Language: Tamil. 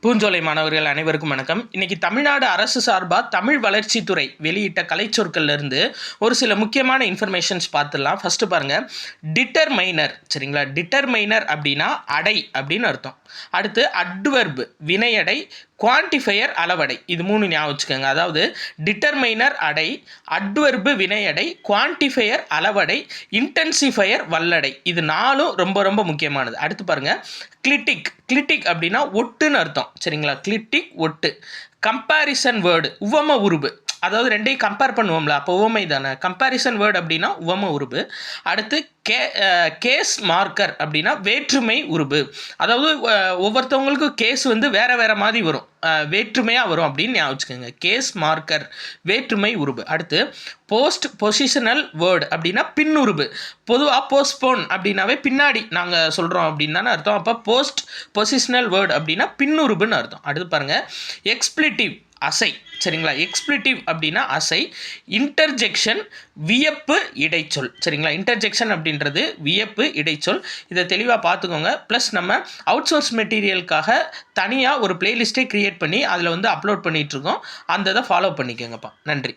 பூஞ்சோலை மாணவர்கள் அனைவருக்கும் வணக்கம். இன்னைக்கு தமிழ்நாடு அரசு சார்பாக தமிழ் வளர்ச்சித்துறை வெளியிட்ட கலைச்சொற்கள்ல இருந்து ஒரு சில முக்கியமான இன்ஃபர்மேஷன்ஸ் பார்த்துடலாம். ஃபர்ஸ்ட் பாருங்க, டிட்டர்மைனர். சரிங்களா, டிட்டர்மைனர் அப்படின்னா அடை அப்படின்னு அர்த்தம். அடுத்து அட்வர்ப் வினையடை, குவான்டிஃபையர் அளவடை. இது மூணு ஞாபகம் வச்சுக்கோங்க. அதாவது டிட்டர்மைனர் அடை, அட்வர்பு வினையடை, குவான்டிஃபையர் அளவடை, இன்டென்சிஃபையர் வல்லடை. இது நாலும் ரொம்ப ரொம்ப முக்கியமானது. அடுத்து பாருங்க, கிளிட்டிக். கிளிட்டிக் அப்படின்னா ஒட்டுன்னு அர்த்தம். சரிங்களா, கிளிட்டிக் ஒட்டு. கம்பேரிசன் வேர்டு உவம உருபு, அதாவது ரெண்டையும் கம்பேர் பண்ணுவோம்ல, அப்போ உவமை தானே. கம்பேரிசன் வேர்டு அப்படின்னா உவம உருபு. அடுத்து கேஸ் மார்க்கர் அப்படின்னா வேற்றுமை உருபு. அதாவது ஒவ்வொருத்தவங்களுக்கும் கேஸ் வந்து வேற வேற மாதிரி வரும், வேற்றுமையாக வரும் அப்படின்னு ஞாபகம் வச்சுக்கோங்க. கேஸ் மார்க்கர் வேற்றுமை உருபு. அடுத்து போஸ்ட் பொசிஷனல் வேர்டு அப்படின்னா பின்னுருபு. பொதுவாக போஸ்ட்போன் அப்படின்னாவே பின்னாடி நாங்கள் சொல்கிறோம் அப்படின்னு தானே அர்த்தம். அப்போ போஸ்ட் பொசிஷனல் வேர்டு அப்படின்னா பின்னுருபுன்னு அர்த்தம். அடுத்து பாருங்கள், எக்ஸ்பிளிட்டிவ் அசை. சரிங்களா, எக்ஸ்பிளிட்டிவ் அப்படின்னா அசை. இன்டர்ஜெக்ஷன் வியப்பு இடைச்சொல். சரிங்களா, இன்டர்ஜெக்ஷன் அப்படின்றது வியப்பு இடைச்சொல். இதை தெளிவாக பார்த்துக்கோங்க. ப்ளஸ் நம்ம அவுட் சோர்ஸ் மெட்டீரியலுக்காக தனியாக ஒரு பிளேலிஸ்ட்டே க்ரியேட் பண்ணி அதில் வந்து அப்லோட் பண்ணிகிட்ருக்கோம். அந்த இதை ஃபாலோ பண்ணிக்கோங்கப்பா. நன்றி.